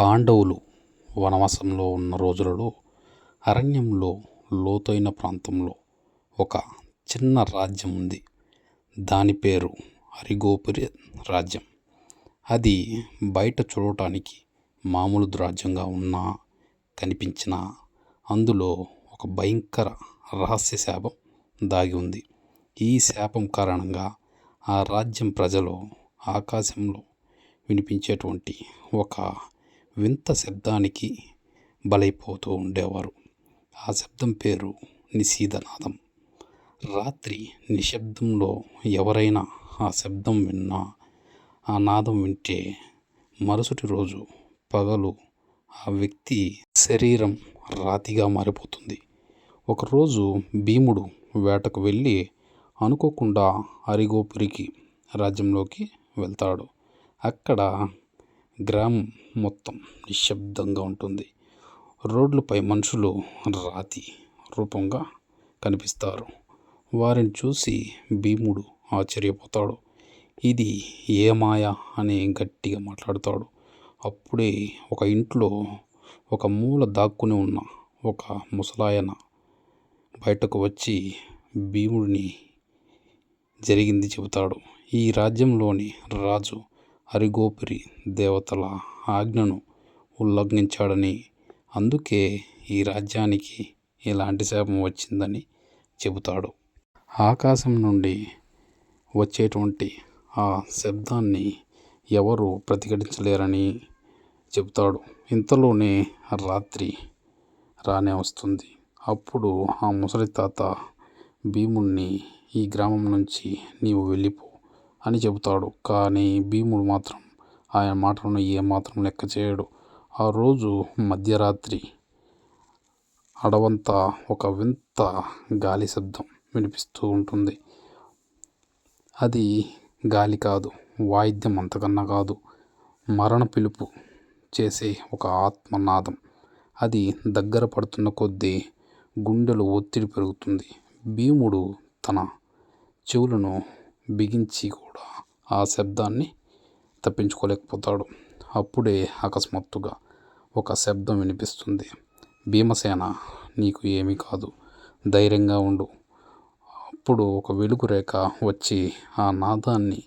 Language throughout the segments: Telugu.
పాండవులు వనవాసంలో ఉన్న రోజులలో అరణ్యంలో లోతైన ప్రాంతంలో ఒక చిన్న రాజ్యం ఉంది. దాని పేరు అరిగోపురి రాజ్యం. అది బయట చూడటానికి మామూలు రాజ్యంగా ఉన్నా కనిపించినా అందులో ఒక భయంకర రహస్య శాపం దాగి ఉంది. ఈ శాపం కారణంగా ఆ రాజ్యం ప్రజలు ఆకాశంలో వినిపించేటువంటి ఒక వింత శబ్దానికి బలైపోతూ ఉండేవారు. ఆ శబ్దం పేరు నిశీధనాదం. రాత్రి నిశ్శబ్దంలో ఎవరైనా ఆ శబ్దం విన్నా, ఆ నాదం వింటే మరుసటి రోజు పగలు ఆ వ్యక్తి శరీరం రాతిగా మారిపోతుంది. ఒకరోజు భీముడు వేటకు వెళ్ళి అనుకోకుండా అరిగోపురికి రాజ్యంలోకి వెళ్తాడు. అక్కడ గ్రామం మొత్తం నిశ్శబ్దంగా ఉంటుంది. రోడ్లపై మనుషులు రాతి రూపంగా కనిపిస్తారు. వారిని చూసి భీముడు ఆశ్చర్యపోతాడు. ఇది ఏ మాయ అని గట్టిగా మాట్లాడతాడు. అప్పుడే ఒక ఇంట్లో ఒక మూల దాక్కుని ఉన్న ఒక ముసలాయన బయటకు వచ్చి భీముడిని జరిగింది చెబుతాడు. ఈ రాజ్యంలోని రాజు అరిగోపురి దేవతల ఆజ్ఞను ఉల్లంఘించాడని, అందుకే ఈ రాజ్యానికి ఇలాంటి శాపం వచ్చిందని చెబుతాడు. ఆకాశం నుండి వచ్చేటువంటి ఆ శబ్దాన్ని ఎవరు ప్రతిఘటించలేరని చెబుతాడు. ఇంతలోనే రాత్రి రానే వస్తుంది. అప్పుడు ఆ ముసలి తాత భీముడిని ఈ గ్రామం నుంచి నీవు వెళ్ళిపో అని చెబుతాడు. కానీ భీముడు మాత్రం ఆయన మాటలను ఏమాత్రం లెక్క చేయడు. ఆ రోజు మధ్యరాత్రి అడవంతా ఒక వింత గాలి శబ్దం వినిపిస్తూ ఉంటుంది. అది గాలి కాదు, వాయిద్యం అంతకన్నా కాదు, మరణ పిలుపు చేసే ఒక ఆత్మనాదం. అది దగ్గర పడుతున్న కొద్దీ గుండెలో ఒత్తిడి పెరుగుతుంది. భీముడు తన చెవులను బిగించి కూడా ఆ శబ్దాన్ని తప్పించుకోలేకపోతాడు. అప్పుడే అకస్మాత్తుగా ఒక శబ్దం వినిపిస్తుంది. భీమసేన, నీకు ఏమీ కాదు, ధైర్యంగా ఉండు. అప్పుడు ఒక వెలుగు రేఖ వచ్చి ఆ నాదాన్ని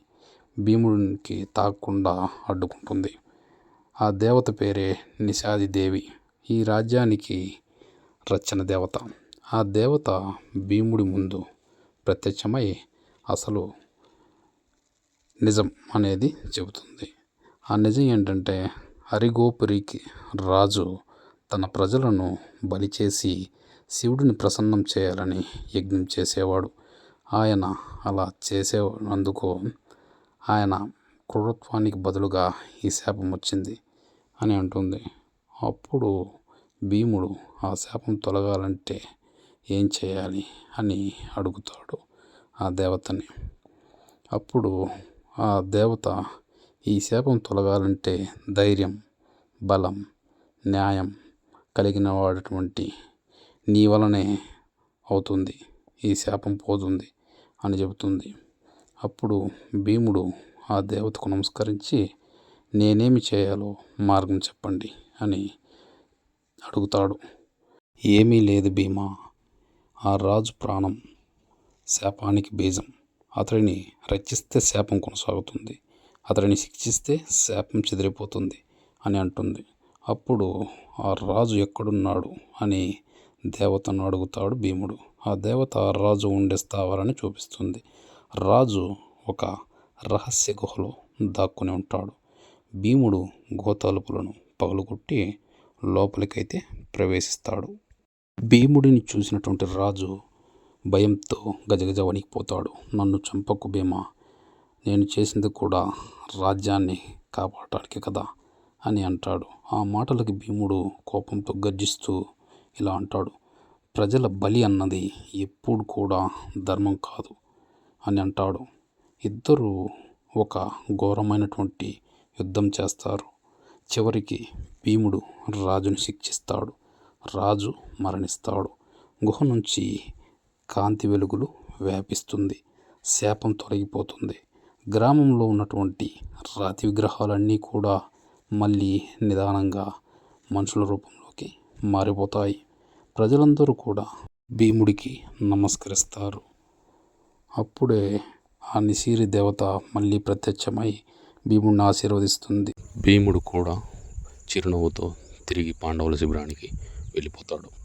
భీముడికి తాకకుండా అడ్డుకుంటుంది. ఆ దేవత పేరే నిశాదిదేవి. ఈ రాజ్యానికి రక్షణ దేవత. ఆ దేవత భీముడి ముందు ప్రత్యక్షమై అసలు నిజం అనేది చెబుతుంది. ఆ నిజం ఏంటంటే, అరిగోపురికి రాజు తన ప్రజలను బలి చేసి శివుడిని ప్రసన్నం చేయాలని యజ్ఞం చేసేవాడు. ఆయన అలా చేసేందుకు ఆయన క్రూరత్వానికి బదులుగా ఈ శాపం వచ్చింది అని అంటుంది. అప్పుడు భీముడు ఆ శాపం తొలగాలంటే ఏం చేయాలి అని అడుగుతాడు ఆ దేవతని. అప్పుడు ఆ దేవత, ఈ శాపం తొలగాలంటే ధైర్యం, బలం, న్యాయం కలిగిన వాడటువంటి నీ వలనే అవుతుంది, ఈ శాపం పోతుంది అని చెబుతుంది. అప్పుడు భీముడు ఆ దేవతకు నమస్కరించి, నేనేమి చేయాలో మార్గం చెప్పండి అని అడుగుతాడు. ఏమీ లేదు భీమా, ఆ రాజు ప్రాణం శాపానికి బీజం. అతడిని రక్షిస్తే శాపం కొనసాగుతుంది, అతడిని శిక్షిస్తే శాపం చెదిరిపోతుంది అని అంటుంది. అప్పుడు ఆ రాజు ఎక్కడున్నాడు అని దేవతను అడుగుతాడు భీముడు. ఆ దేవత రాజు ఉండే స్థావరాన్ని చూపిస్తుంది. రాజు ఒక రహస్య గుహలో దాక్కుని ఉంటాడు. భీముడు గుహ తలుపులను పగలగొట్టి లోపలికైతే ప్రవేశిస్తాడు. భీముడిని చూసినటువంటి రాజు భయంతో గజగజ వణికిపోతాడు. నన్ను చంపకు భీమా, నేను చేసింది కూడా రాజ్యాన్ని కాపాడటానికి కదా అని అంటాడు. ఆ మాటలకి భీముడు కోపంతో గర్జిస్తూ ఇలా అంటాడు, ప్రజల బలి అన్నది ఎప్పుడు కూడా ధర్మం కాదు అని అంటాడు. ఇద్దరు ఒక ఘోరమైనటువంటి యుద్ధం చేస్తారు. చివరికి భీముడు రాజుని శిక్షిస్తాడు. రాజు మరణిస్తాడు. గుహ నుంచి కాంతి వెలుగులు వ్యాపిస్తుంది. శాపం తొలగిపోతుంది. గ్రామంలో ఉన్నటువంటి రాతి విగ్రహాలన్నీ కూడా మళ్ళీ నిదానంగా మనుషుల రూపంలోకి మారిపోతాయి. ప్రజలందరూ కూడా భీముడికి నమస్కరిస్తారు. అప్పుడే ఆ నిశిరి దేవత మళ్ళీ ప్రత్యక్షమై భీముడిని ఆశీర్వదిస్తుంది. భీముడు కూడా చిరునవ్వుతో తిరిగి పాండవుల శిబిరానికి వెళ్ళిపోతాడు.